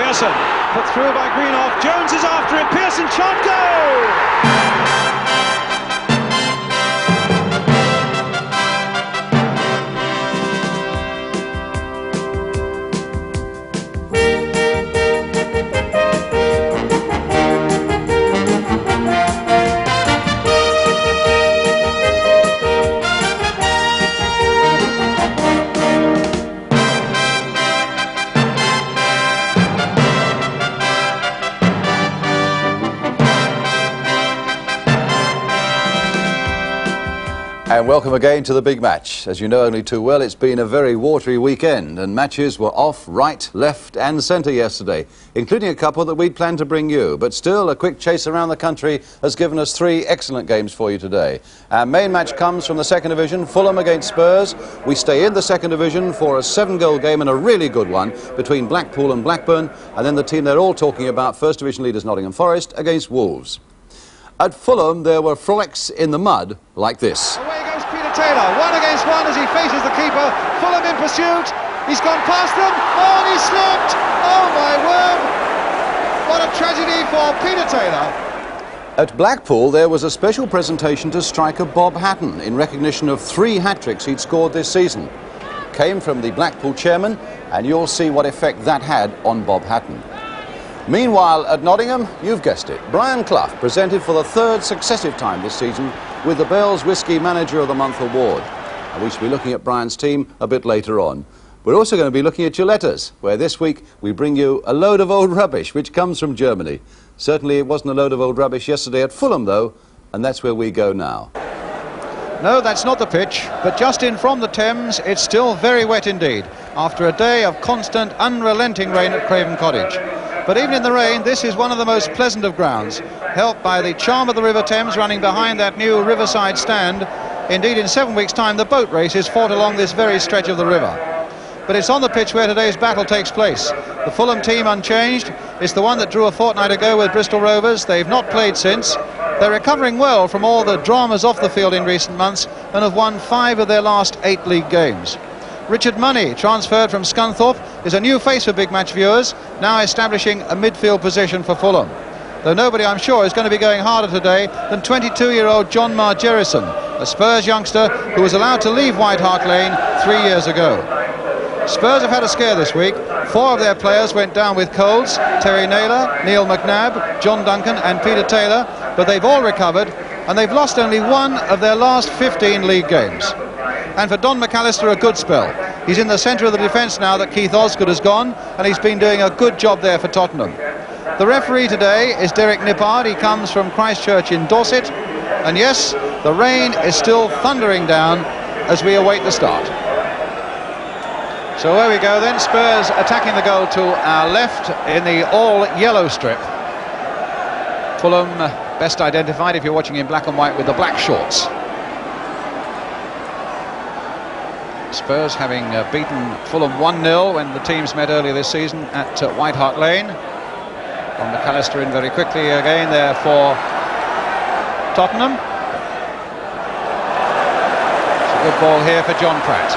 Pearson, put through by Greenoff. Jones is after it. Pearson shot, goal! And welcome again to the big match. As you know only too well, it's been a very watery weekend and matches were off right, left and centre yesterday, including a couple that we'd planned to bring you. But still, a quick chase around the country has given us 3 excellent games for you today. Our main match comes from the second division, Fulham against Spurs. We stay in the second division for a 7-goal game and a really good one between Blackpool and Blackburn, and then the team they're all talking about, first division leaders Nottingham Forest against Wolves. At Fulham, there were frolics in the mud like this. Away goes Peter Taylor, 1 against 1 as he faces the keeper. Fulham in pursuit. He's gone past them. Oh, and he slipped. Oh, my word. What a tragedy for Peter Taylor. At Blackpool, there was a special presentation to striker Bob Hatton in recognition of 3 hat-tricks he'd scored this season. Came from the Blackpool chairman, and you'll see what effect that had on Bob Hatton. Meanwhile, at Nottingham, you've guessed it, Brian Clough presented for the 3rd successive time this season with the Bell's Whisky Manager of the Month award. And we shall be looking at Brian's team a bit later on. We're also going to be looking at your letters, where this week we bring you a load of old rubbish which comes from Germany. Certainly it wasn't a load of old rubbish yesterday at Fulham, though, and that's where we go now. No, that's not the pitch, but just in from the Thames, it's still very wet indeed, after a day of constant, unrelenting rain at Craven Cottage. But even in the rain, this is one of the most pleasant of grounds, helped by the charm of the River Thames running behind that new riverside stand. Indeed, in 7 weeks' time, the boat race is fought along this very stretch of the river. But it's on the pitch where today's battle takes place. The Fulham team unchanged. It's the one that drew a fortnight ago with Bristol Rovers. They've not played since. They're recovering well from all the dramas off the field in recent months and have won 5 of their last 8 league games. Richard Money, transferred from Scunthorpe, is a new face for big match viewers, now establishing a midfield position for Fulham. Though nobody, I'm sure, is going to be going harder today than 22-year-old John Margerison, a Spurs youngster who was allowed to leave White Hart Lane 3 years ago. Spurs have had a scare this week. 4 of their players went down with colds: Terry Naylor, Neil McNabb, John Duncan and Peter Taylor, but they've all recovered and they've lost only 1 of their last 15 league games. And for Don McAllister, a good spell. He's in the centre of the defence now that Keith Osgood has gone, and he's been doing a good job there for Tottenham. The referee today is Derek Nippard. He comes from Christchurch in Dorset. And yes, the rain is still thundering down as we await the start. So there we go then, Spurs attacking the goal to our left in the all-yellow strip. Fulham best identified if you're watching in black and white with the black shorts. Spurs having beaten Fulham 1-0 when the teams met earlier this season at White Hart Lane. Don McAllister in very quickly again there for Tottenham. It's a good ball here for John Pratt.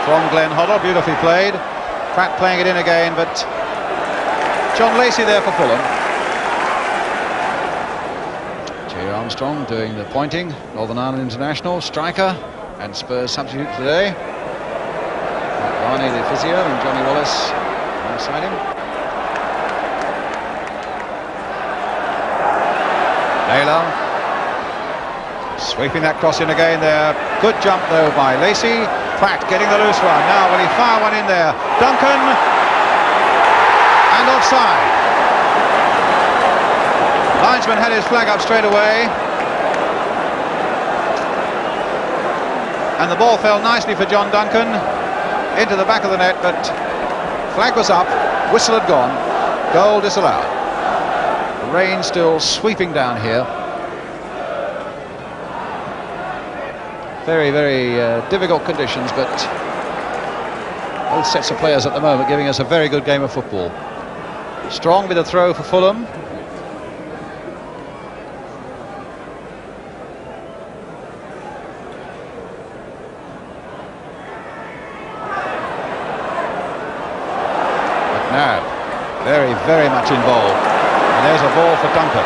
From Glenn Hoddle, beautifully played. Pratt playing it in again, but John Lacey there for Fulham. Jay Armstrong doing the pointing, Northern Ireland international, striker and Spurs substitute today. Barney the physio and Johnny Wallace alongside him. Naylor sweeping that cross in again there. Good jump though by Lacey. Pratt getting the loose one. Now will he fire one in there? Duncan, and offside. Linesman had his flag up straight away, and the ball fell nicely for John Duncan into the back of the net, but flag was up, whistle had gone, goal disallowed. The rain still sweeping down here. Very, very difficult conditions, but both sets of players at the moment giving us a very good game of football. Strong with a throw for Fulham. very, very much involved. And there's a ball for Duncan.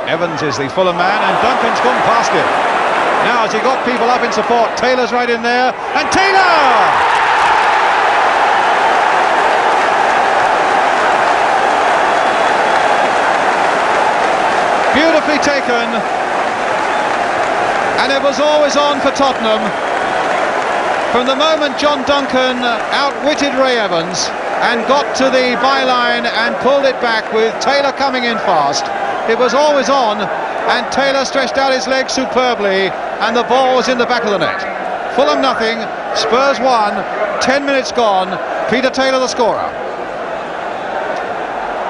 Evans is the Fulham man, and Duncan's gone past him. Now, has he got people up in support? Taylor's right in there, and Taylor! Beautifully taken, and it was always on for Tottenham. From the moment John Duncan outwitted Ray Evans and got to the byline and pulled it back with Taylor coming in fast, it was always on, and Taylor stretched out his legs superbly, and the ball was in the back of the net. Fulham nothing, Spurs 1, 10 minutes gone, Peter Taylor the scorer.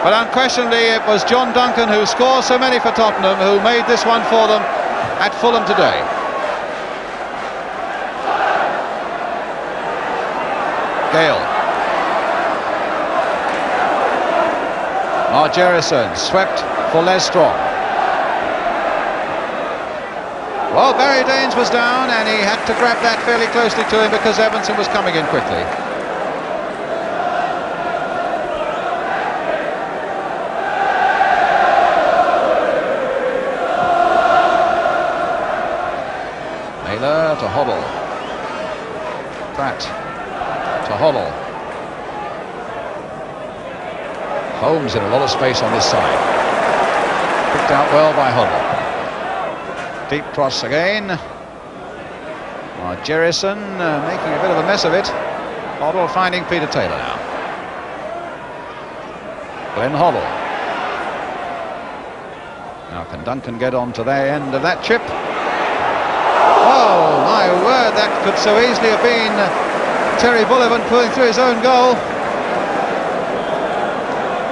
But unquestionably it was John Duncan who scored so many for Tottenham, who made this one for them at Fulham today. Gale. Margerison swept for Les Strong. Well, Barry Daines was down, and he had to grab that fairly closely to him because Evanson was coming in quickly. To Hoddle. Pratt to Hoddle. Holmes in a lot of space on this side. Picked out well by Hoddle. Deep cross again. Margerison making a bit of a mess of it. Hoddle finding Peter Taylor now. Glenn Hoddle. Now can Duncan get on to their end of that chip? Oh my word, that could so easily have been Terry Bullivant pulling through his own goal.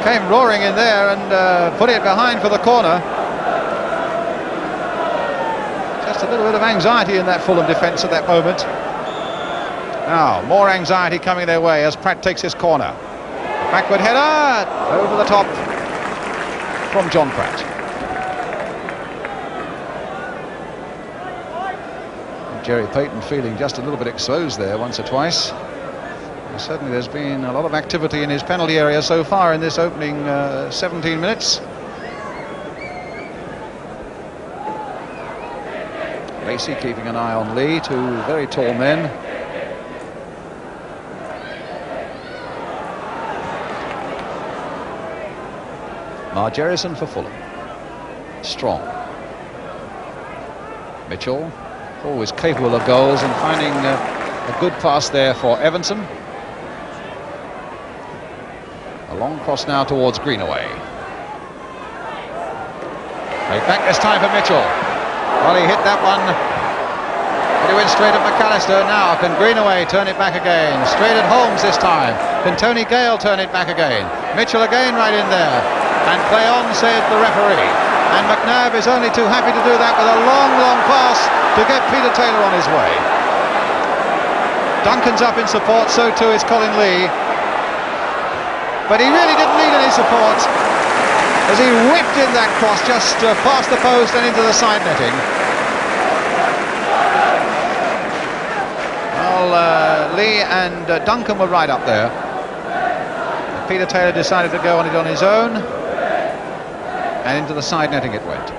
Came roaring in there and put it behind for the corner. Just a little bit of anxiety in that Fulham defence at that moment. Now, more anxiety coming their way as Pratt takes his corner. Backward header, over the top from John Pratt. Jerry Payton feeling just a little bit exposed there once or twice. And certainly there's been a lot of activity in his penalty area so far in this opening 17 minutes. Lacey keeping an eye on Lee, two very tall men. Margerison for Fulham. Strong. Mitchell. Always capable of goals and finding a good pass there for Evanson. A long cross now towards Greenaway. Right back this time for Mitchell. Well, he hit that one, but he went straight at McAllister. Now can Greenaway turn it back again? Straight at Holmes this time. Can Tony Gale turn it back again? Mitchell again right in there. And play on, said the referee. And McNabb is only too happy to do that with a long, long pass to get Peter Taylor on his way. Duncan's up in support, so too is Colin Lee. But he really didn't need any support as he whipped in that cross just past the post and into the side netting. Well, Lee and Duncan were right up there. Peter Taylor decided to go on it on his own. And into the side netting it went.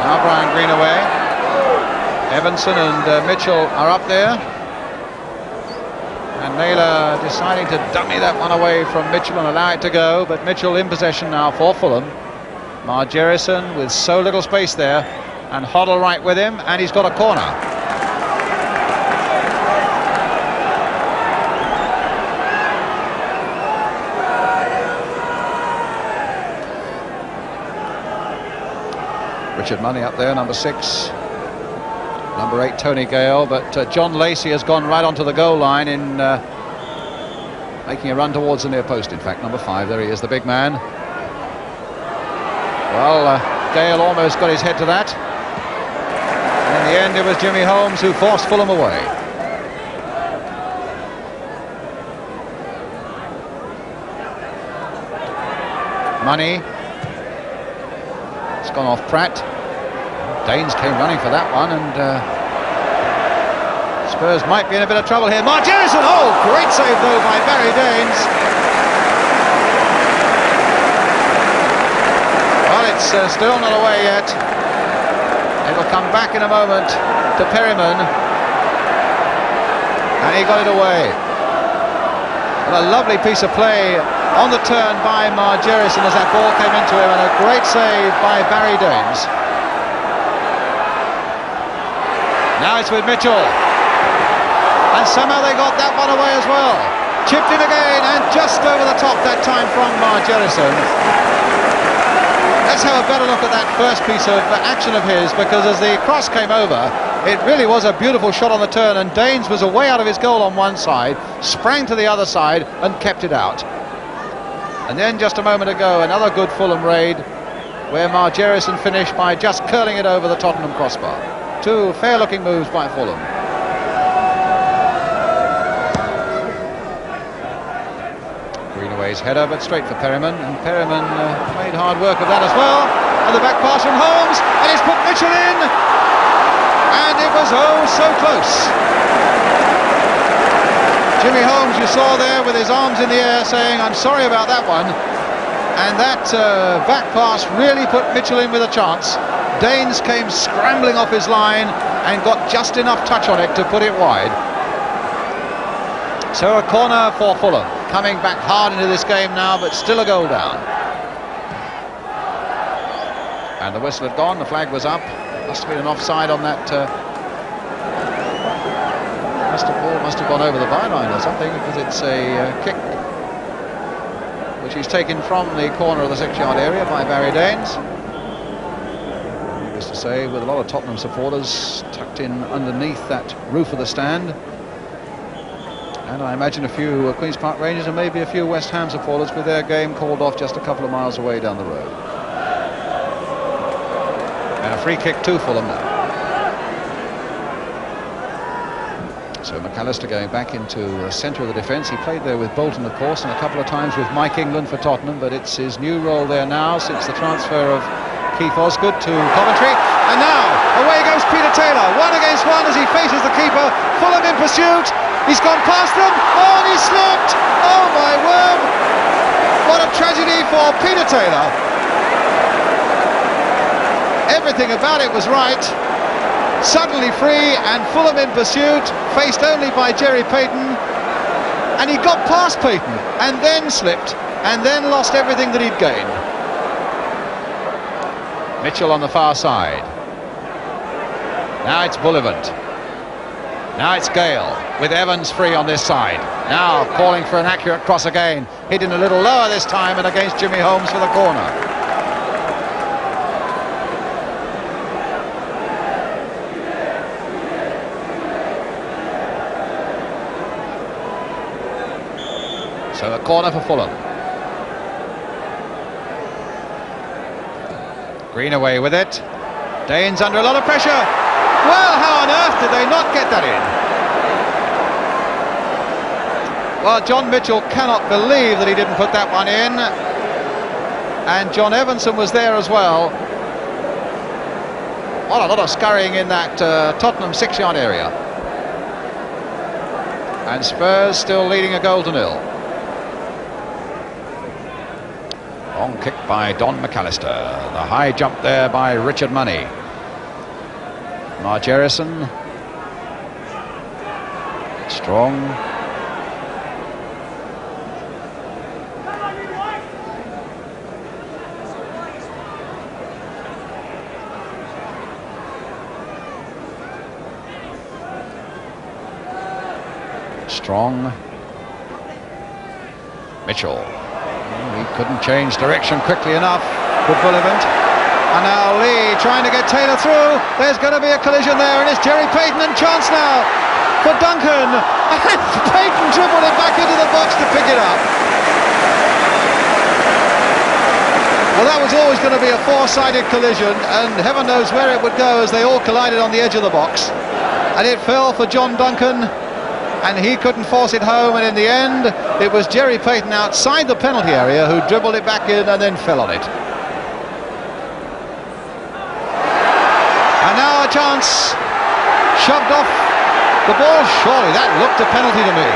Now Brian Greenaway. Evanson and Mitchell are up there. And Naylor deciding to dummy that one away from Mitchell and allow it to go. But Mitchell in possession now for Fulham. Margerison with so little space there. And Hoddle right with him. And he's got a corner. Richard Money up there, number 6. Number 8, Tony Gale. But John Lacey has gone right onto the goal line in making a run towards the near post. In fact, number 5, there he is, the big man. Well, Gale almost got his head to that. And in the end, it was Jimmy Holmes who forced Fulham away. Money. It's gone off Pratt. Daines came running for that one, and Spurs might be in a bit of trouble here. Margerison, oh, great save though by Barry Danes. Well, it's still not away yet. It'll come back in a moment to Perryman. And he got it away. What a lovely piece of play on the turn by Margerison as that ball came into him, and a great save by Barry Danes. Now it's with Mitchell. And somehow they got that one away as well. Chipped in again and just over the top that time from Margerison. Let's have a better look at that first piece of action of his, because as the cross came over, it really was a beautiful shot on the turn, and Danes was away out of his goal on one side, sprang to the other side and kept it out. And then just a moment ago, another good Fulham raid where Margerison finished by just curling it over the Tottenham crossbar. Two fair-looking moves by Fulham. Greenaway's header, but straight for Perryman, and Perryman made hard work of that as well. And the back pass from Holmes, and he's put Mitchell in, and it was oh so close. Jimmy Holmes, you saw there with his arms in the air saying, "I'm sorry about that one," and that back pass really put Mitchell in with a chance. Danes came scrambling off his line and got just enough touch on it to put it wide. So a corner for Fulham, coming back hard into this game now, but still a goal down. And the whistle had gone, the flag was up. Must have been an offside on that. Must have gone over the byline or something, because it's a kick which is taken from the corner of the 6-yard area by Barry Danes. Needless to say, with a lot of Tottenham supporters tucked in underneath that roof of the stand. And I imagine a few Queen's Park Rangers and maybe a few West Ham supporters with their game called off just a couple of miles away down the road. And a free kick to Fulham now. So McAllister going back into the centre of the defence. He played there with Bolton, of course, and a couple of times with Mike England for Tottenham, but it's his new role there now since the transfer of Keith Osgood to Coventry. And now, away goes Peter Taylor, 1 against 1 as he faces the keeper. Fulham in pursuit. He's gone past them. Oh, and he slipped. Oh, my word. What a tragedy for Peter Taylor. Everything about it was right. Suddenly free, and Fulham in pursuit, faced only by Jerry Payton, and he got past Payton and then slipped and then lost everything that he'd gained. Mitchell on the far side. Now it's Bullivant. Now it's Gale with Evans free on this side. Now calling for an accurate cross again, hitting a little lower this time and against Jimmy Holmes for the corner. So a corner for Fulham. Greenaway with it. Danes under a lot of pressure. Well, how on earth did they not get that in? Well, John Mitchell cannot believe that he didn't put that one in. And John Evanson was there as well. What a lot of scurrying in that Tottenham 6-yard area. And Spurs still leading 1-0. Long kick by Don McAllister. The high jump there by Richard Money. Margerison. Strong. Strong. Mitchell. He couldn't change direction quickly enough with Bullivant. And now Lee trying to get Taylor through. There's going to be a collision there, and it's Jerry Payton, and chance now for Duncan. And Payton dribbled it back into the box to pick it up. Well, that was always going to be a four-sided collision, and heaven knows where it would go as they all collided on the edge of the box. And it fell for John Duncan, and he couldn't force it home, and in the end it was Jerry Payton outside the penalty area who dribbled it back in and then fell on it. And now a chance, shoved off The ball, surely, that looked a penalty to me.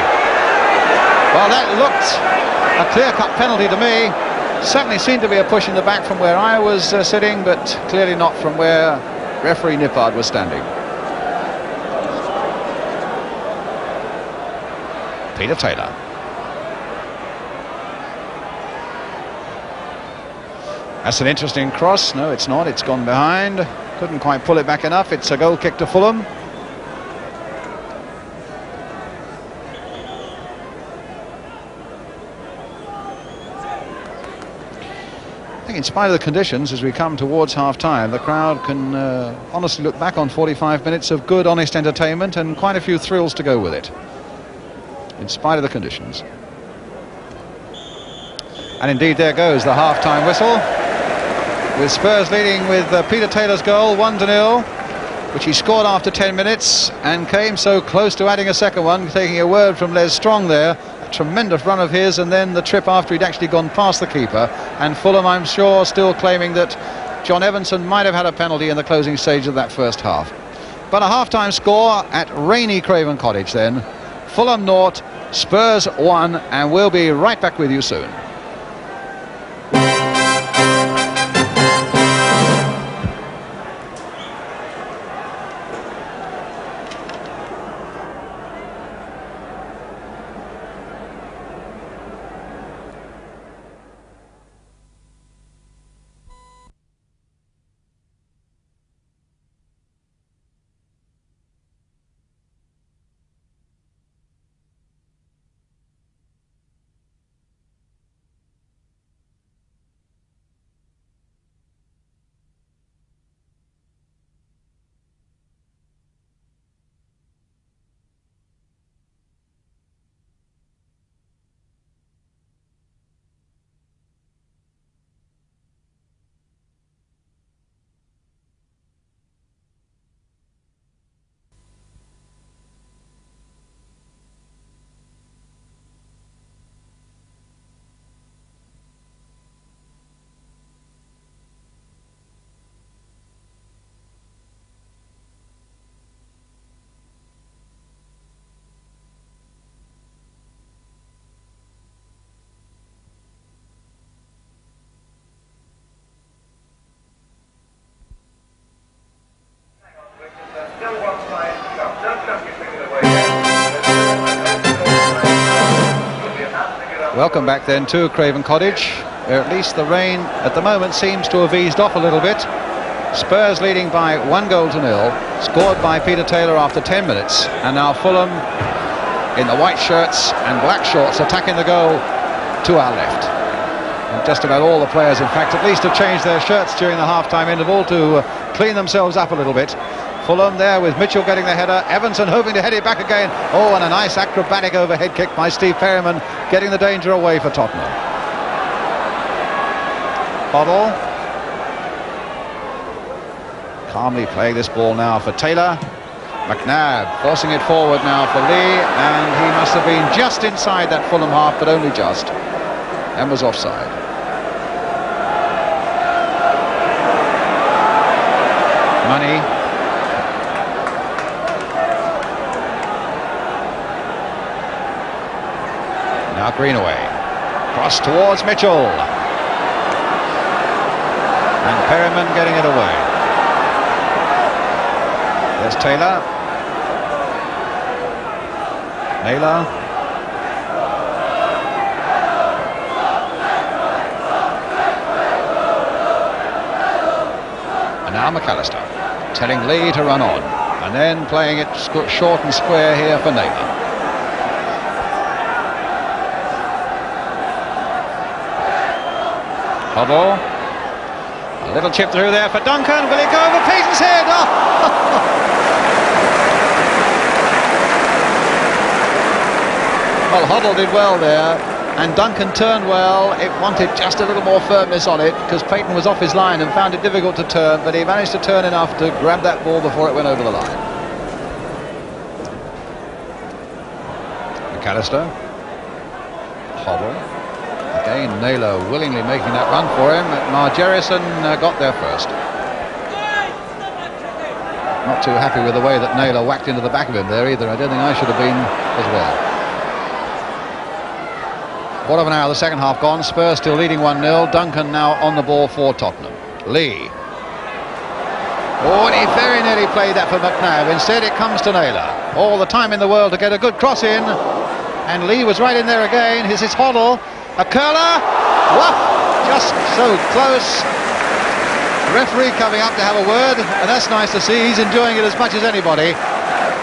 Well, that looked a clear-cut penalty to me. Certainly seemed to be a push in the back from where I was sitting, but clearly not from where referee Nippard was standing. Peter Taylor. That's an interesting cross. No, it's not. It's gone behind. Couldn't quite pull it back enough. It's a goal kick to Fulham. I think in spite of the conditions, as we come towards half-time, the crowd can honestly look back on 45 minutes of good, honest entertainment and quite a few thrills to go with it, in spite of the conditions. And indeed, there goes the half-time whistle, with Spurs leading with Peter Taylor's goal, 1-0, which he scored after 10 minutes and came so close to adding a second one, taking a word from Les Strong there. A tremendous run of his, and then the trip after he'd actually gone past the keeper. And Fulham, I'm sure, still claiming that John Evanson might have had a penalty in the closing stage of that first half. But a half-time score at rainy Craven Cottage then. Fulham 0, Spurs 1, and we'll be right back with you soon. Welcome back then to Craven Cottage, where at least the rain at the moment seems to have eased off a little bit. Spurs leading by 1-0, scored by Peter Taylor after 10 minutes, and now Fulham in the white shirts and black shorts attacking the goal to our left. And just about all the players, in fact, at least have changed their shirts during the half-time interval to clean themselves up a little bit. Fulham there with Mitchell getting the header, Evanson hoping to head it back again. Oh, and a nice acrobatic overhead kick by Steve Perryman, getting the danger away for Tottenham. Hoddle calmly playing this ball now for Taylor. McNabb forcing it forward now for Lee, and he must have been just inside that Fulham half, but only just, and was offside. Money. Now Greenaway, cross towards Mitchell, and Perryman getting it away. There's Taylor, Naylor, and now McAllister telling Lee to run on, and then playing it short and square here for Naylor. Hoddle, a little chip through there for Duncan. Will it go over Payton's head? Oh. Well, Hoddle did well there, and Duncan turned well. It wanted just a little more firmness on it, because Payton was off his line and found it difficult to turn, but he managed to turn enough to grab that ball before it went over the line. McAllister, Hoddle. Again, Naylor willingly making that run for him. Margerison got there first. Not too happy with the way that Naylor whacked into the back of him there either. I don't think I should have been as well. Quarter of an hour of the second half gone. Spurs still leading 1-0. Duncan now on the ball for Tottenham. Lee. Oh, and he very nearly played that for McNabb. Instead it comes to Naylor. All the time in the world to get a good cross in. And Lee was right in there again. Here's his Hoddle. A curler. Woof! Just so close. Referee coming up to have a word, and that's nice to see. He's enjoying it as much as anybody.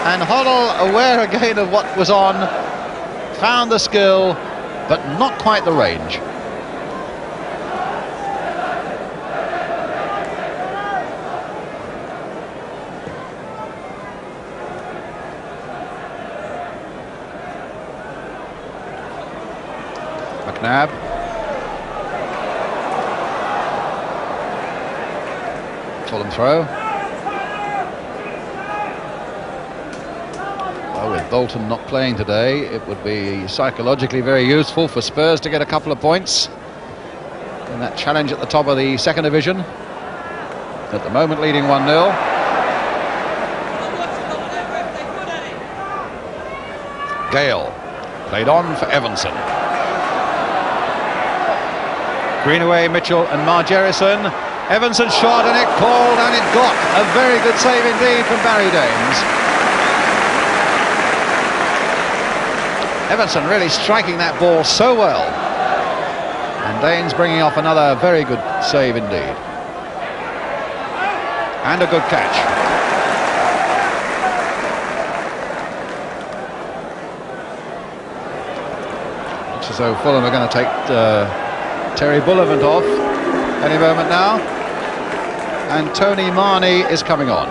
And Hoddle, aware again of what was on, found the skill, but not quite the range. McNabb. Fulham throw. Well, with Bolton not playing today, it would be psychologically very useful for Spurs to get a couple of points in that challenge at the top of the second division. At the moment leading 1-0. Gale played on for Evanson. Greenaway, Mitchell and Margerison. Evanson shot and it called and it got. A very good save indeed from Barry Daines. Evanson really striking that ball so well. And Daines bringing off another very good save indeed. And a good catch. Looks as though Fulham are going to take Terry Bullivant off any moment now, and Tony Marnie is coming on.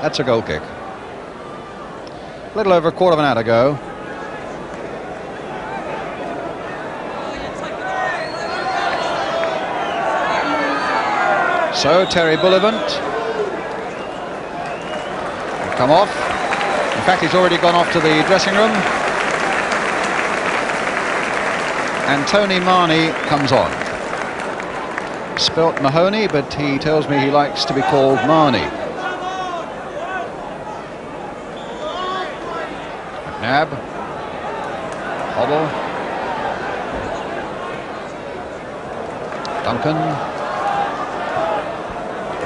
That's a goal kick. A little over a quarter of an hour to go. So Terry Bullivant come off. In fact, he's already gone off to the dressing room. And Tony Marnie comes on. Spelt Mahoney, but he tells me he likes to be called Marnie. McNabb. Hoddle. Duncan.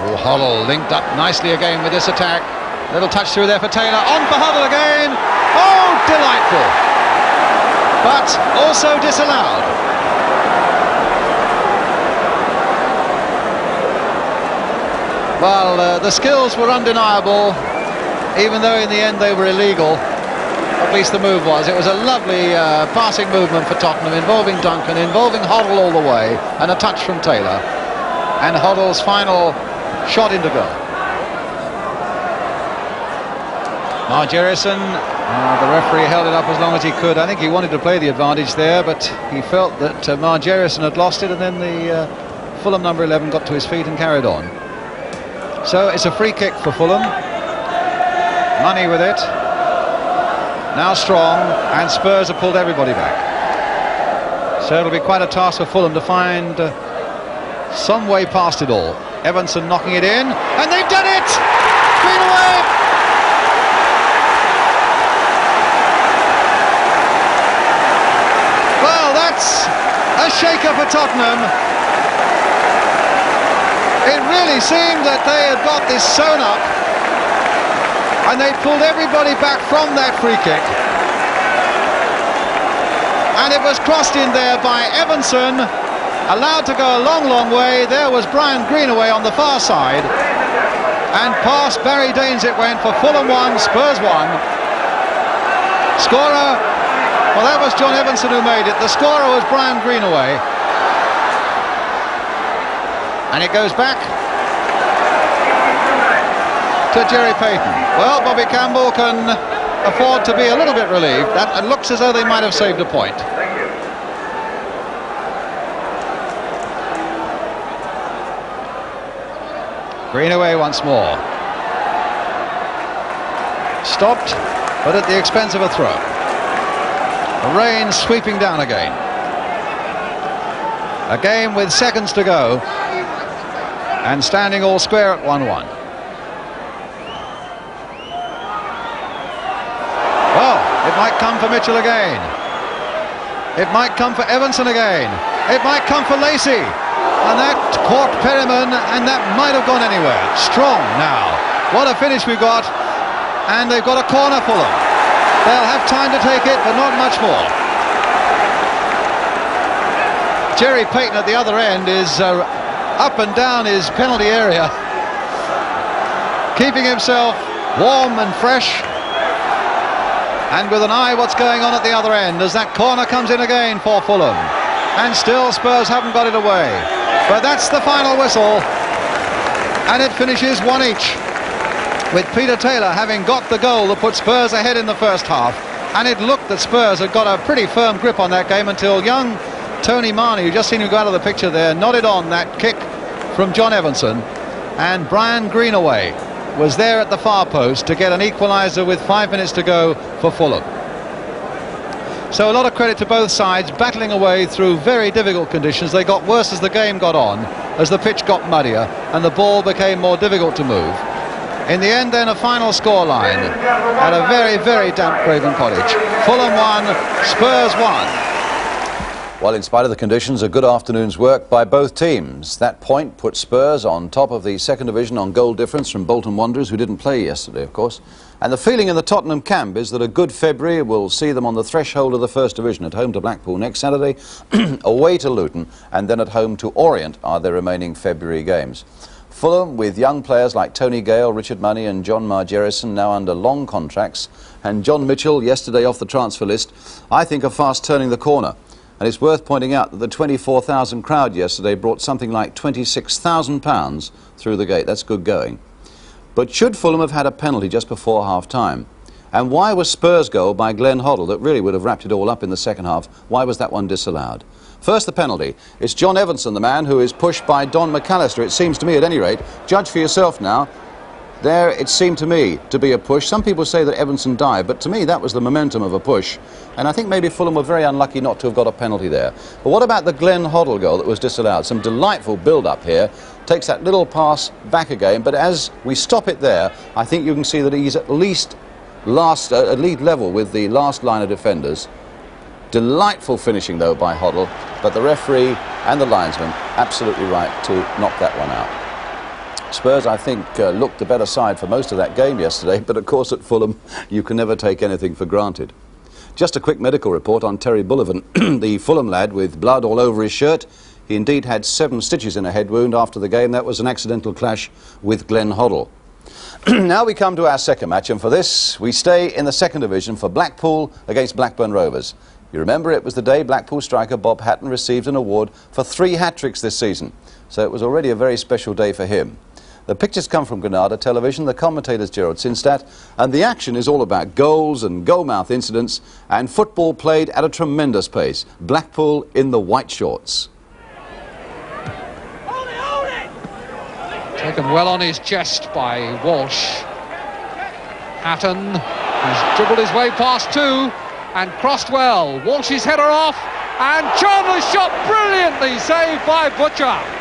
Oh, Hoddle linked up nicely again with this attack. Little touch through there for Taylor. On for Hoddle again. Oh, delightful. But also disallowed. Well, the skills were undeniable, even though in the end they were illegal. At least the move was. It was a lovely passing movement for Tottenham, involving Duncan, involving Hoddle all the way, and a touch from Taylor. And Hoddle's final shot into goal. Margerison, the referee held it up as long as he could. I think he wanted to play the advantage there, but he felt that Margerison had lost it, and then the Fulham number 11 got to his feet and carried on. So it's a free kick for Fulham. Money with it. Now strong, and Spurs have pulled everybody back. So it'll be quite a task for Fulham to find some way past it all. Evanson knocking it in, and they've done it! Greenaway! That's a shaker for Tottenham. It really seemed that they had got this sewn up, and they pulled everybody back from that free kick. And it was crossed in there by Evanson, allowed to go a long, long way. There was Brian Greenaway on the far side, and past Barry Daines it went for Fulham 1, Spurs 1. Scorer, well, that was John Evanson who made it. The scorer was Brian Greenaway. And it goes back to Jerry Payton. Well, Bobby Campbell can afford to be a little bit relieved. That looks as though they might have saved a point. Greenaway once more. Stopped, but at the expense of a throw. The rain sweeping down again. A game with seconds to go and standing all square at 1-1. Well, it might come for Mitchell again. It might come for Evanson again. It might come for Lacey. And that caught Perryman, and that might have gone anywhere. Strong now. What a finish we've got. And they've got a corner for them. They'll have time to take it, but not much more. Jerry Payton at the other end is up and down his penalty area, keeping himself warm and fresh, and with an eye what's going on at the other end as that corner comes in again for Fulham. And still Spurs haven't got it away. But that's the final whistle, and it finishes 1 each, with Peter Taylor having got the goal that put Spurs ahead in the first half. And it looked that Spurs had got a pretty firm grip on that game until young Tony Marnie, you just seen him go out of the picture there, nodded on that kick from John Evanson, and Brian Greenaway was there at the far post to get an equaliser with 5 minutes to go for Fulham. So a lot of credit to both sides, battling away through very difficult conditions. They got worse as the game got on, as the pitch got muddier and the ball became more difficult to move. In the end then, a final scoreline at a very, very damp Craven Cottage. Fulham 1, Spurs 1. Well, in spite of the conditions, a good afternoon's work by both teams. That point put Spurs on top of the second division on goal difference from Bolton Wanderers, who didn't play yesterday, of course. And the feeling in the Tottenham camp is that a good February will see them on the threshold of the first division, at home to Blackpool next Saturday, away to Luton, and then at home to Orient are their remaining February games. Fulham, with young players like Tony Gale, Richard Money and John Margerison now under long contracts, and John Mitchell yesterday off the transfer list, I think are fast turning the corner. And it's worth pointing out that the 24,000 crowd yesterday brought something like £26,000 through the gate. That's good going. But should Fulham have had a penalty just before half-time? And why was Spurs' goal by Glenn Hoddle, that really would have wrapped it all up in the second half, why was that one disallowed? First, the penalty. It's John Evanson, the man who is pushed by Don McAllister, it seems to me at any rate. Judge for yourself now. There, it seemed to me to be a push. Some people say that Evanson dived, but to me that was the momentum of a push. And I think maybe Fulham were very unlucky not to have got a penalty there. But what about the Glenn Hoddle goal that was disallowed? Some delightful build-up here. Takes that little pass back again, but as we stop it there, I think you can see that he's at least level with the last line of defenders. Delightful finishing, though, by Hoddle, but the referee and the linesman absolutely right to knock that one out. Spurs, I think, looked the better side for most of that game yesterday, but of course at Fulham you can never take anything for granted. Just a quick medical report on Terry Bullivant, the Fulham lad with blood all over his shirt. He indeed had 7 stitches in a head wound after the game. That was an accidental clash with Glenn Hoddle. Now we come to our second match, and for this we stay in the second division for Blackpool against Blackburn Rovers. You remember it was the day Blackpool striker Bob Hatton received an award for 3 hat-tricks this season, so it was already a very special day for him. The pictures come from Granada Television, the commentator's Gerald Sinstadt, and the action is all about goals and goalmouth incidents and football played at a tremendous pace. Blackpool in the white shorts. Taken well on his chest by Walsh. Hatton has dribbled his way past 2 and crossed well. Walsh's header off, and Chandler's shot brilliantly saved by Butcher.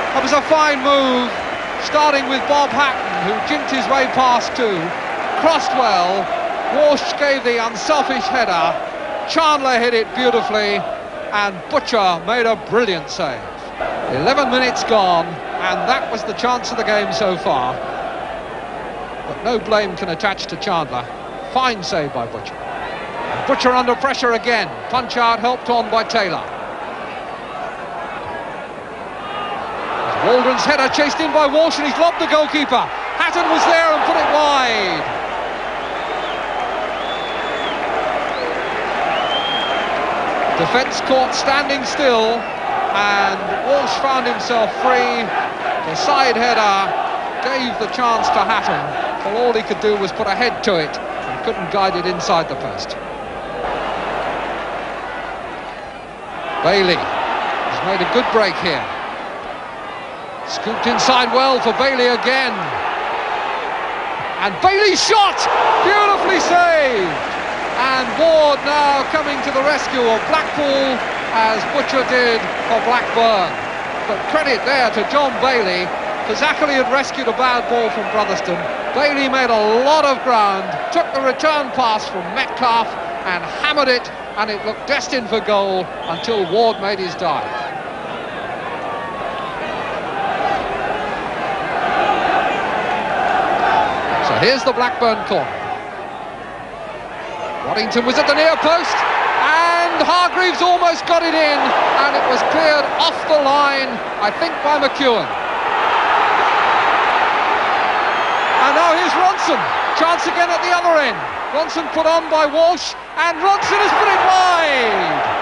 That was a fine move, starting with Bob Hatton, who jinked his way past 2, crossed well, Walsh gave the unselfish header, Chandler hit it beautifully, and Butcher made a brilliant save. 11 minutes gone, and that was the chance of the game so far. But no blame can attach to Chandler. Fine save by Butcher. And Butcher under pressure again, punch out helped on by Taylor. Waldron's header chased in by Walsh, and he's lobbed the goalkeeper. Hatton was there and put it wide. Defence caught standing still, and Walsh found himself free. The side header gave the chance to Hatton, but all he could do was put a head to it and couldn't guide it inside the post. Bailey has made a good break here. Scooped inside well for Bailey again. And Bailey's shot! Beautifully saved! And Ward now coming to the rescue of Blackpool as Butcher did for Blackburn. But credit there to John Bailey. Fazakerley had rescued a bad ball from Brotherston. Bailey made a lot of ground, took the return pass from Metcalf and hammered it, and it looked destined for goal until Ward made his dive. So here's the Blackburn corner. Waddington was at the near post, and Hargreaves almost got it in, and it was cleared off the line, I think by McEwen. And now here's Ronson, chance again at the other end. Ronson put on by Walsh, and Ronson has put it wide.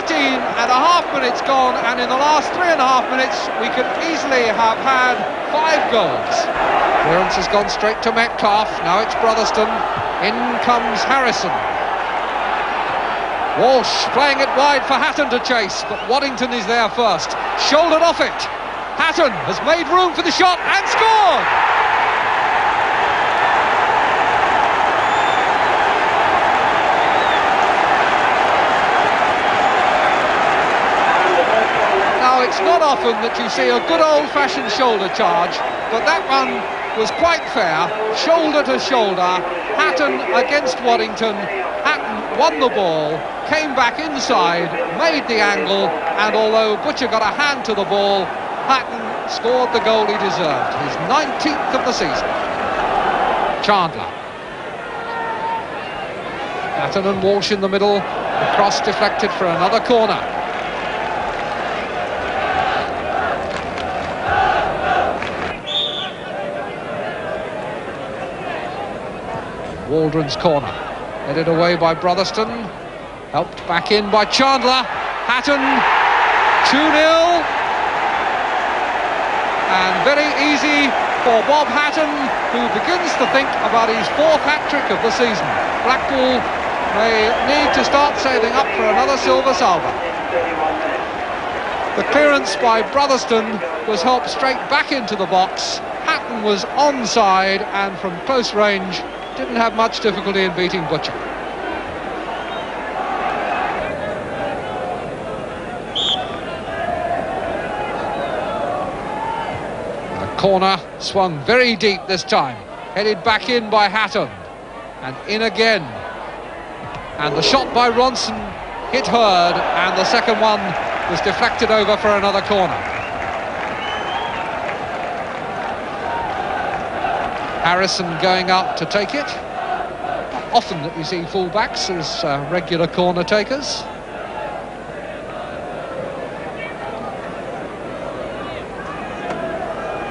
13 and a half minutes gone, and in the last 3.5 minutes we could easily have had 5 goals. Clearance has gone straight to Metcalf, now it's Brotherston, in comes Harrison. Walsh playing it wide for Hatton to chase, but Waddington is there first, shouldered off it. Hatton has made room for the shot and scored! Now, it's not often that you see a good old-fashioned shoulder charge, but that one was quite fair, shoulder to shoulder, Hatton against Waddington. Hatton won the ball, came back inside, made the angle, and although Butcher got a hand to the ball, Hatton scored the goal he deserved, his 19th of the season. Chandler. Hatton and Walsh in the middle, the cross deflected for another corner. Waldron's corner, headed away by Brotherston, helped back in by Chandler. Hatton, 2-0. And very easy for Bob Hatton, who begins to think about his 4th hat-trick of the season. Blackpool may need to start saving up for another silver salver. The clearance by Brotherston was helped straight back into the box. Hatton was onside and from close range didn't have much difficulty in beating Butcher. Corner swung very deep this time, headed back in by Hatton, and in again, and the shot by Ronson hit Hurd, and the second one was deflected over for another corner. Harrison going out to take it. Not often that we see fullbacks as regular corner takers.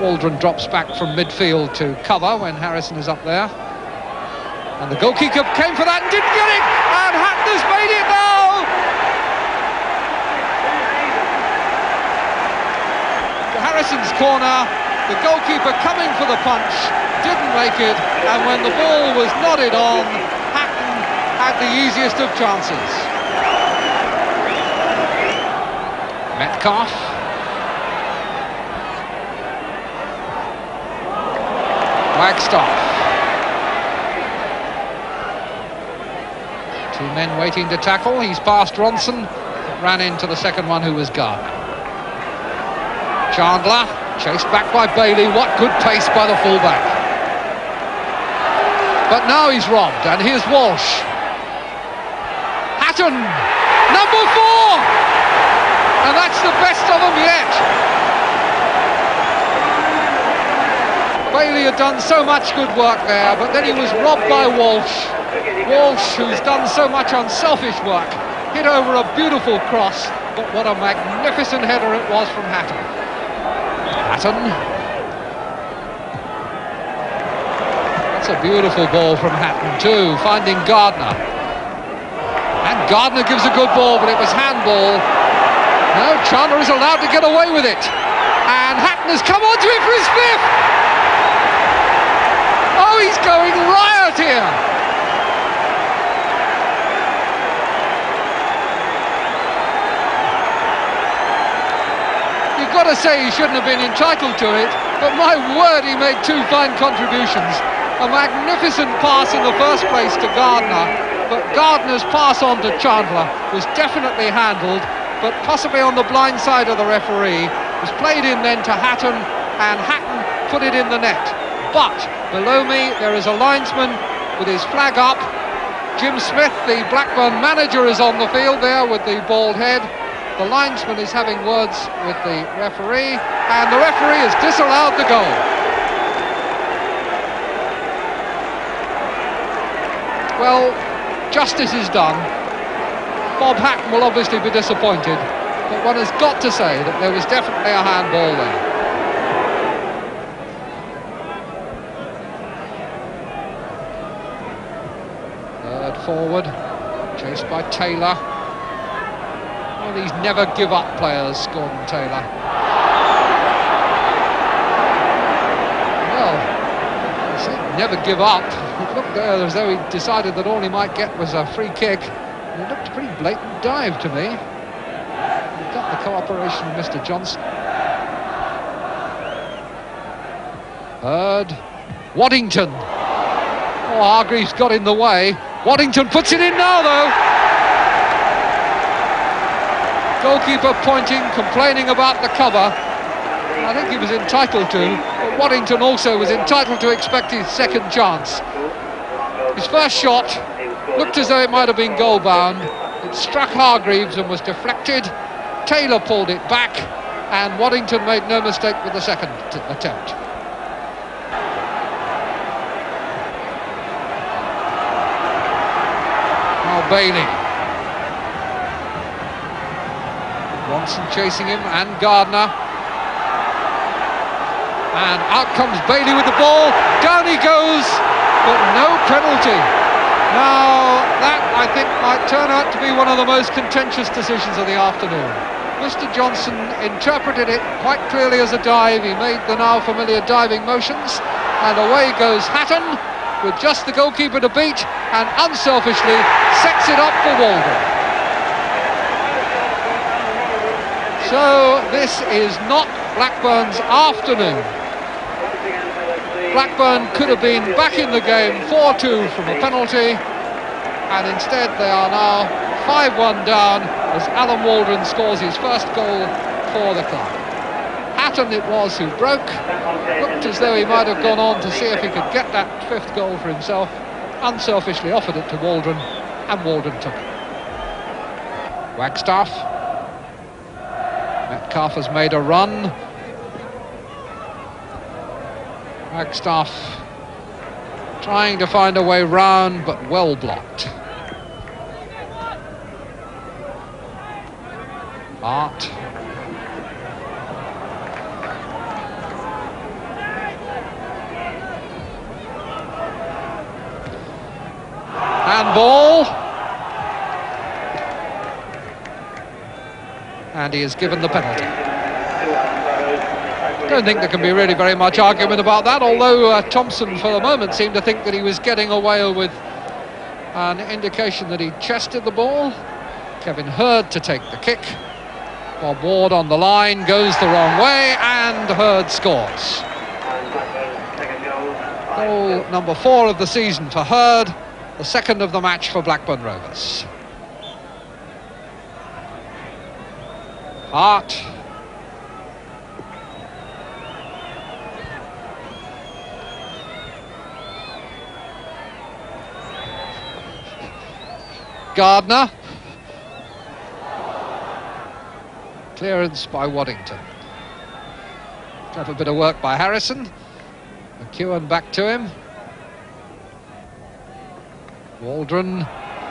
Waldron drops back from midfield to cover when Harrison is up there. And the goalkeeper came for that and didn't get it! And Hatton has made it now! Harrison's corner, the goalkeeper coming for the punch, didn't make it, and when the ball was nodded on, Hatton had the easiest of chances. Metcalf. Wagstaff. 2 men waiting to tackle. He's past Ronson, ran into the second one, who was Gardner. Chandler, chased back by Bailey. What good pace by the fullback. But now he's robbed, and here's Walsh. Hatton, number 4! And that's the best of them yet. Bailey had done so much good work there, but then he was robbed by Walsh. Walsh, who's done so much unselfish work, hit over a beautiful cross, but what a magnificent header it was from Hatton. Hatton. That's a beautiful ball from Hatton too, finding Gardner. And Gardner gives a good ball, but it was handball. No, Chandler is allowed to get away with it. And Hatton has come onto it for his 5th! Oh, he's going riot here! You've got to say he shouldn't have been entitled to it, but my word, he made 2 fine contributions. A magnificent pass in the first place to Gardner, but Gardner's pass on to Chandler was definitely handled, but possibly on the blind side of the referee. It was played in then to Hatton, and Hatton put it in the net. But below me there is a linesman with his flag up. Jim Smith, the Blackburn manager, is on the field there with the bald head. The linesman is having words with the referee, and the referee has disallowed the goal. Well, justice is done. Bob Hatton will obviously be disappointed, but one has got to say that there was definitely a handball there. Third forward, chased by Taylor. One of these never-give-up players, Gordon Taylor. Well, I said never give up. It looked there as though he decided that all he might get was a free kick. And it looked a pretty blatant dive to me. He got the cooperation of Mr. Johnson. Hurd. Waddington. Oh, Hargreaves got in the way. Waddington puts it in now, though. Goalkeeper pointing, complaining about the cover. I think he was entitled to, but Waddington also was entitled to expect his second chance. His first shot looked as though it might have been goal-bound. It struck Hargreaves and was deflected. Taylor pulled it back, and Waddington made no mistake with the second attempt. Now Bailey. Ronson chasing him, and Gardner. And out comes Bailey with the ball. Down he goes, but no penalty. Now, that, I think, might turn out to be one of the most contentious decisions of the afternoon. Mr. Johnson interpreted it quite clearly as a dive. He made the now familiar diving motions, and away goes Hatton, with just the goalkeeper to beat, and unselfishly sets it up for Walden. So, this is not Blackburn's afternoon. Blackburn could have been back in the game 4-2 from a penalty, and instead they are now 5-1 down as Alan Waldron scores his first goal for the club. Hatton it was who broke. Looked as though he might have gone on to see if he could get that fifth goal for himself. Unselfishly offered it to Waldron, and Waldron took it. Wagstaff. Metcalf has made a run. Wagstaff trying to find a way round, but well blocked. Hart. Handball. And he is given the penalty. I don't think there can be really very much argument about that, although Thompson for the moment seemed to think that he was getting away with an indication that he chested the ball. Kevin Hurd to take the kick. Bob Ward on the line, goes the wrong way, and Hurd scores. Goal number 4 of the season for Hurd, the second of the match for Blackburn Rovers. Hart. Gardner. Clearance by Waddington. Clever bit of work by Harrison. McEwen back to him. Waldron.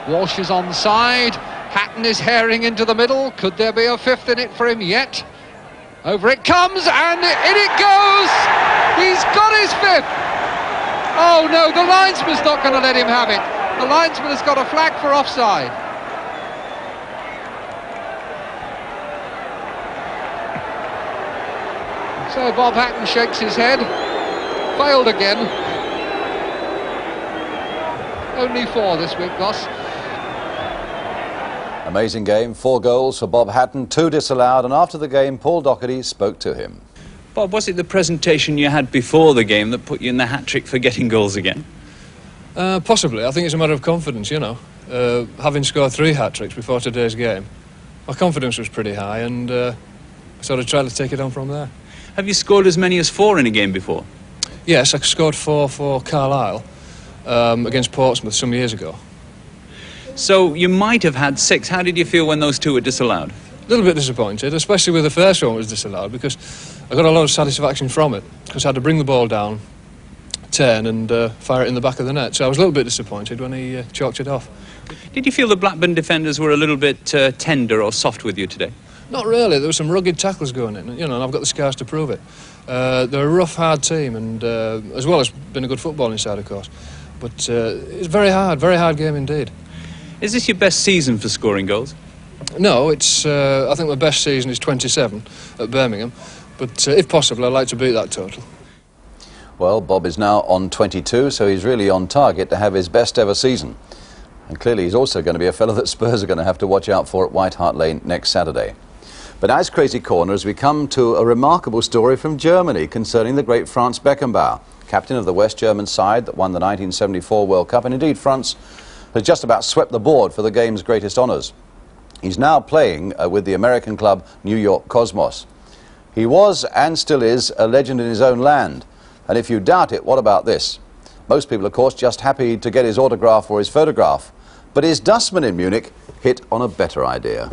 Walsh is onside. Hatton is herring into the middle. Could there be a fifth in it for him yet? Over it comes, and in it goes! He's got his fifth! Oh no, the linesman's not going to let him have it. The linesman has got a flag for offside. So Bob Hatton shakes his head. Failed again. Only 4 this week, Goss. Amazing game, 4 goals for Bob Hatton, 2 disallowed, and after the game Paul Doherty spoke to him. Bob, was it the presentation you had before the game that put you in the hat-trick for getting goals again? Possibly. I think it's a matter of confidence, you know. having scored 3 hat-tricks before today's game, my confidence was pretty high, and I sort of tried to take it on from there. Have you scored as many as 4 in a game before? Yes, I scored 4 for Carlisle against Portsmouth some years ago. So you might have had 6. How did you feel when those 2 were disallowed? A little bit disappointed, especially with the first one was disallowed, because I got a lot of satisfaction from it, because I had to bring the ball down, turn and fire it in the back of the net. So I was a little bit disappointed when he chalked it off. Did you feel the Blackburn defenders were a little bit tender or soft with you today? Not really. There were some rugged tackles going in, you know, and I've got the scars to prove it. They're a rough, hard team, and as well as being a good footballing side, of course. But it's very hard game indeed. Is this your best season for scoring goals? No, it's. I think my best season is 27 at Birmingham, but if possible, I'd like to beat that total. Well, Bob is now on 22, so he's really on target to have his best ever season. And clearly he's also going to be a fellow that Spurs are going to have to watch out for at White Hart Lane next Saturday. But as Crazy Corner, as we come to a remarkable story from Germany concerning the great Franz Beckenbauer, captain of the West German side that won the 1974 World Cup, and indeed France has just about swept the board for the game's greatest honours. He's now playing with the American club New York Cosmos. He was and still is a legend in his own land. And if you doubt it, what about this? Most people, of course, just happy to get his autograph or his photograph. But his dustman in Munich hit on a better idea.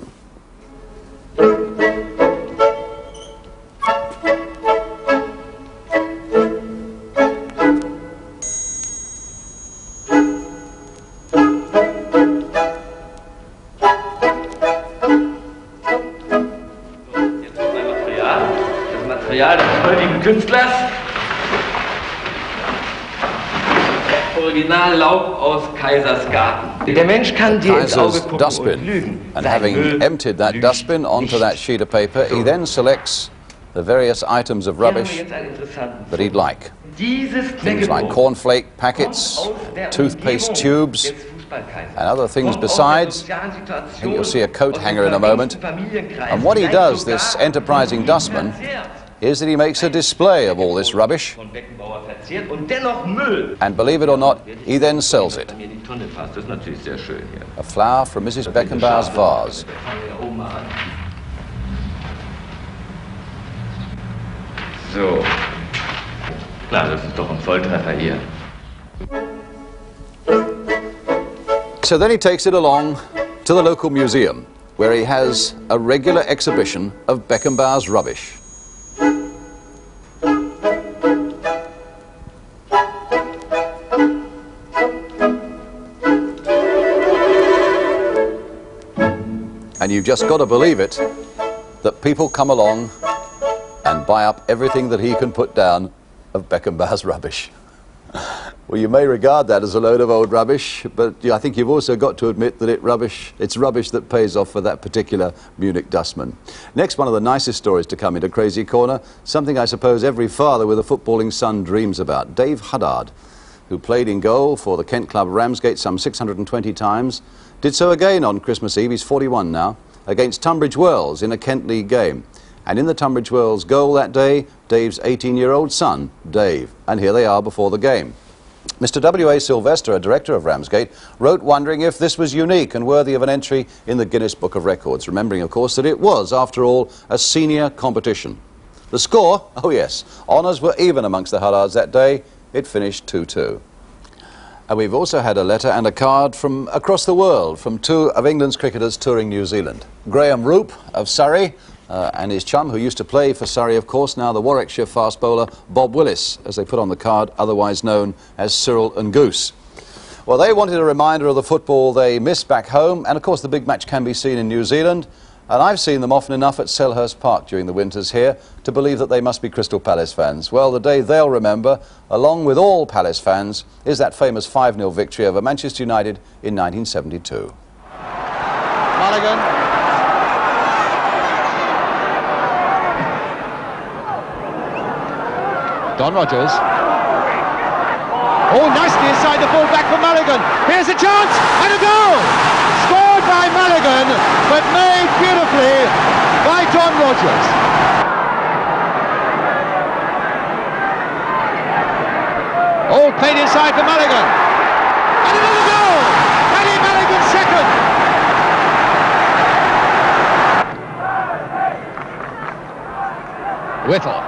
Material des heutigen Künstlers. Original Laub aus Kaisersgarten. Der Mensch kann dir ins Auge Kaiser's gucken dustbin. und lügen. And having emptied that dustbin onto that sheet of paper, he then selects the various items of rubbish that he'd like. Things like cornflake packets, toothpaste tubes, and other things besides. I think you'll see a coat hanger in a moment. And what he does, this enterprising dustman, is that he makes a display of all this rubbish, and believe it or not, he then sells it. A flower from Mrs. Beckenbauer's vase. So. Klar, das ist doch ein Volltreffer hier. So then he takes it along to the local museum, where he has a regular exhibition of Beckenbauer's rubbish. And you've just got to believe it, that people come along and buy up everything that he can put down of Beckenbauer's rubbish. Well, you may regard that as a load of old rubbish, but I think you've also got to admit that it's rubbish that pays off for that particular Munich dustman. Next, one of the nicest stories to come into Crazy Corner, something I suppose every father with a footballing son dreams about. Dave Huddard, who played in goal for the Kent club Ramsgate some 620 times, did so again on Christmas Eve, he's 41 now, against Tunbridge Wells in a Kent League game. And in the Tunbridge Wells goal that day, Dave's 18-year-old son, Dave. And here they are before the game. Mr. W.A. Sylvester, a director of Ramsgate, wrote wondering if this was unique and worthy of an entry in the Guinness Book of Records, remembering, of course, that it was, after all, a senior competition. The score? Oh, yes. Honours were even amongst the Huddards that day. It finished 2-2. And we've also had a letter and a card from across the world from 2 of England's cricketers touring New Zealand. Graham Roop of Surrey and his chum, who used to play for Surrey, of course, now the Warwickshire fast bowler Bob Willis, as they put on the card, otherwise known as Cyril and Goose. Well, they wanted a reminder of the football they missed back home, and of course the big match can be seen in New Zealand, and I've seen them often enough at Selhurst Park during the winters here to believe that they must be Crystal Palace fans. Well, the day they'll remember, along with all Palace fans, is that famous 5-0 victory over Manchester United in 1972. Mulligan. Don Rogers. Oh, nicely inside the ball back for Mulligan. Here's a chance and a goal! Scored by Mulligan, but made beautifully by Don Rogers. All played inside for Mulligan. And another goal! Paddy Mulligan Whittle.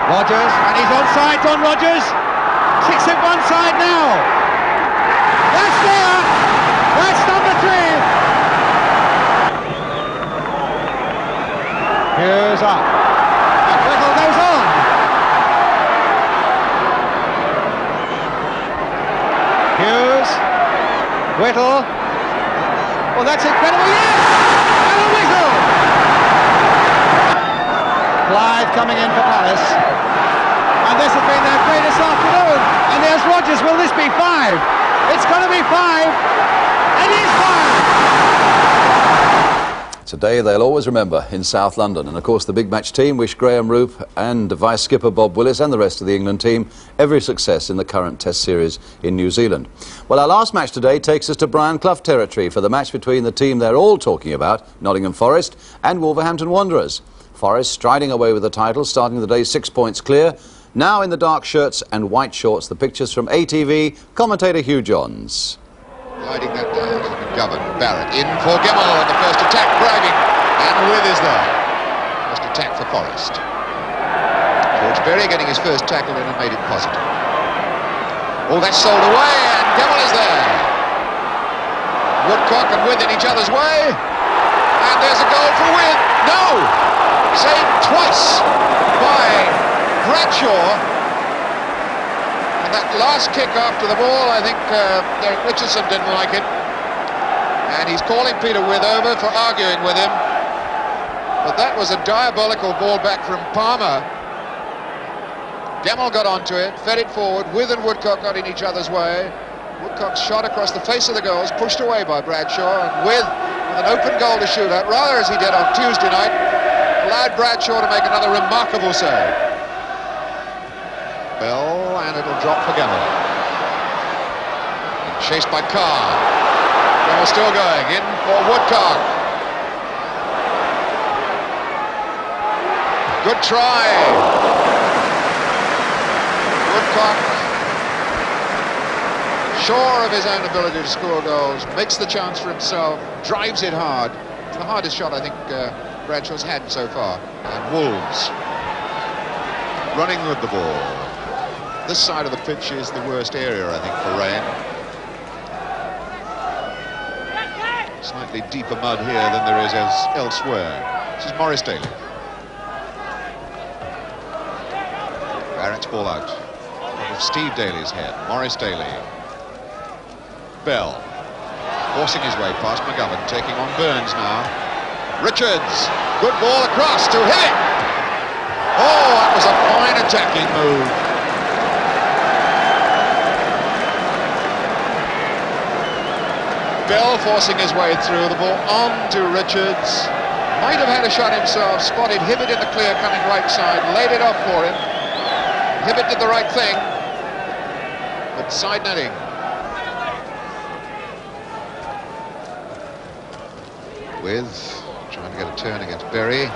Rogers, and he's onside, Don Rogers. Kicks it one side now. That's there. That's number 3. Here's up. And Whittle goes on. Hughes. Whittle. Well, that's incredible. Yes! And a whistle. Blythe coming in for Palace. And this has been their greatest afternoon. And there's Rogers. Will this be 5? It's going to be 5. It is 5. It's a day they'll always remember in South London. And of course the big match team wish Graham Roop and vice skipper Bob Willis and the rest of the England team every success in the current Test series in New Zealand. Well, our last match today takes us to Brian Clough territory for the match between the team they're all talking about, Nottingham Forest, and Wolverhampton Wanderers. Forest striding away with the title, starting the day 6 points clear. Now in the dark shirts and white shorts, the pictures from ATV commentator Hugh Johns. Gliding that down to McGovern. Barrett in for Gemmell on the first attack, driving, and With is there. First attack for Forest. George Berry getting his first tackle in and made it positive. Oh, that's sold away, and Gemmell is there. Woodcock and With in each other's way, and there's a goal for With. No! Saved twice by Bradshaw. And that last kick after the ball, I think Derek Richardson didn't like it. And he's calling Peter With over for arguing with him. But that was a diabolical ball back from Palmer. Gemmell got onto it, fed it forward. With and Woodcock got in each other's way. Woodcock shot across the face of the goals, pushed away by Bradshaw, and with an open goal to shoot at, rather as he did on Tuesday night, allowed Bradshaw to make another remarkable save. Bell, and it'll drop for Gemmell. Chased by Carr. Gemmell still going, in for Woodcock. Good try. Woodcock, sure of his own ability to score goals, makes the chance for himself, drives it hard. It's the hardest shot I think Bradshaw's had so far. And Wolves running with the ball. This side of the pitch is the worst area, I think, for rain. Slightly deeper mud here than there is elsewhere. This is Morris Daly. Barrett's ball out. Steve Daly's head. Morris Daly. Bell. Forcing his way past McGovern, taking on Burns now. Richards. Good ball across to him. Oh, that was a fine attacking move. Bell forcing his way through, the ball on to Richards. Might have had a shot himself, spotted Hibbert in the clear coming right side, laid it off for him. Hibbert did the right thing, but side netting. With trying to get a turn against Berry.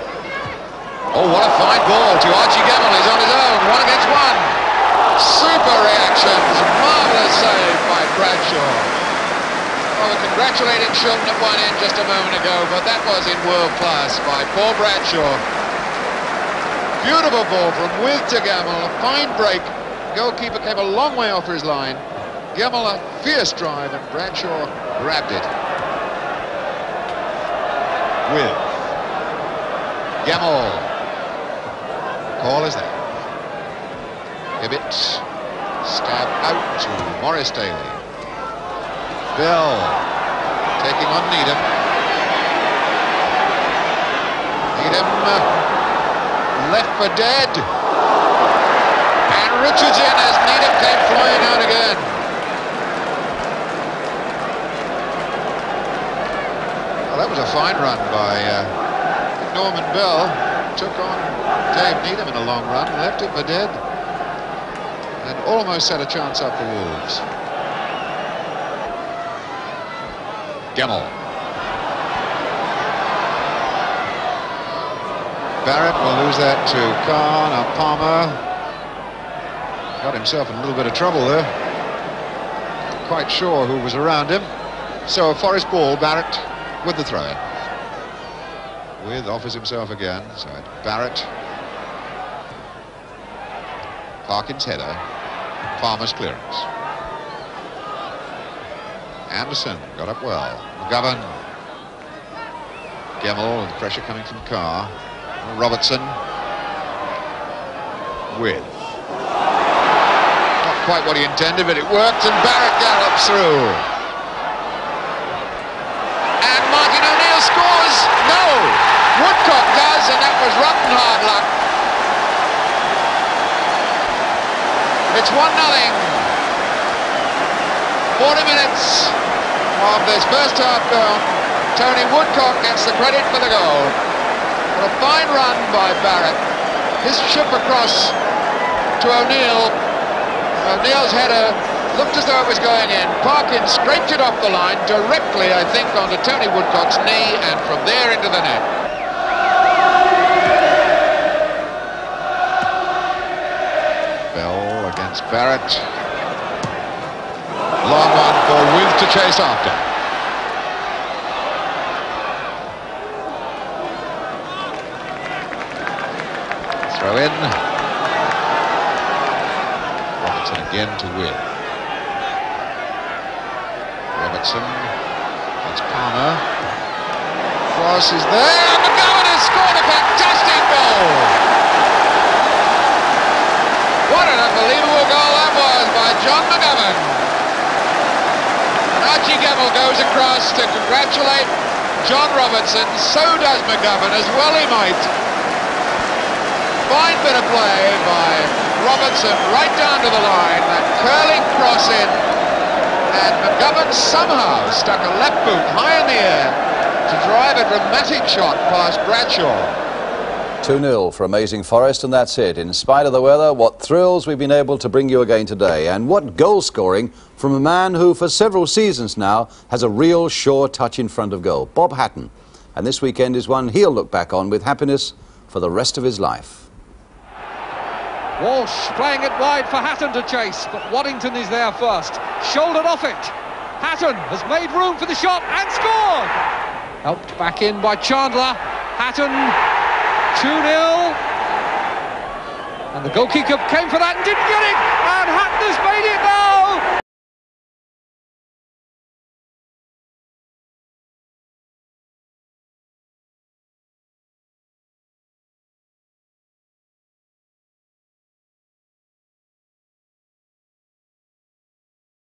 Oh, what a fine ball to Archie Gemmell. He's on his own, 1 against 1. Super reactions, marvellous save by Bradshaw. Well, we're congratulating Shilton at one end just a moment ago, but that was in world class by Paul Bradshaw. Beautiful ball from With to Gemmell, a fine break. Goalkeeper came a long way off his line. Gemmell a fierce drive, and Bradshaw grabbed it. With Gemmell. Call is there. Hibbert. Stab out to Morris Daly. Bell taking on Needham. Needham left for dead. And Richards in as Needham came flying out again. Well, that was a fine run by Norman Bell. Took on Dave Needham in a long run, left him for dead, and almost set a chance up for Wolves. Gemmell. Barrett will lose that to Carr. Now Palmer got himself in a little bit of trouble there. Not quite sure who was around him. So a Forest ball, Barrett with the throw. With offers himself again, so it's Barrett. Parkin's header, Palmer's clearance. Anderson got up well. McGovern. Gemmell with pressure coming from Carr. Robertson. With. Not quite what he intended, but it worked, and Barrett gallops through. And Martin O'Neill scores! No! Woodcock does, and that was rotten hard luck. It's 1-0. 40 minutes of this first half gone. Tony Woodcock gets the credit for the goal. What a fine run by Barrett. His chip across to O'Neill. O'Neill's header looked as though it was going in. Parkin scraped it off the line directly, I think, onto Tony Woodcock's knee, and from there into the net. Bell against Barrett. Long one for With to chase after. Throw in. Robertson again to With. Robertson. That's Palmer. Cross is there. And McGovern has scored a fantastic goal. What an unbelievable goal that was by John McGovern. And Archie Gemmell goes across to congratulate John Robertson. So does McGovern, as well he might. Fine bit of play by Robertson right down to the line. That curling cross in. And McGovern somehow stuck a left boot high in the air to drive a dramatic shot past Bradshaw. 2-0 for Amazing Forest, and that's it. In spite of the weather, what thrills we've been able to bring you again today, and what goal scoring from a man who for several seasons now has a real sure touch in front of goal, Bob Hatton. And this weekend is one he'll look back on with happiness for the rest of his life. Walsh playing it wide for Hatton to chase, but Waddington is there first. Shouldered off it. Hatton has made room for the shot and scored. Helped back in by Chandler. Hatton 2-0. And the goalkeeper came for that and didn't get it. And Hatton has made it now.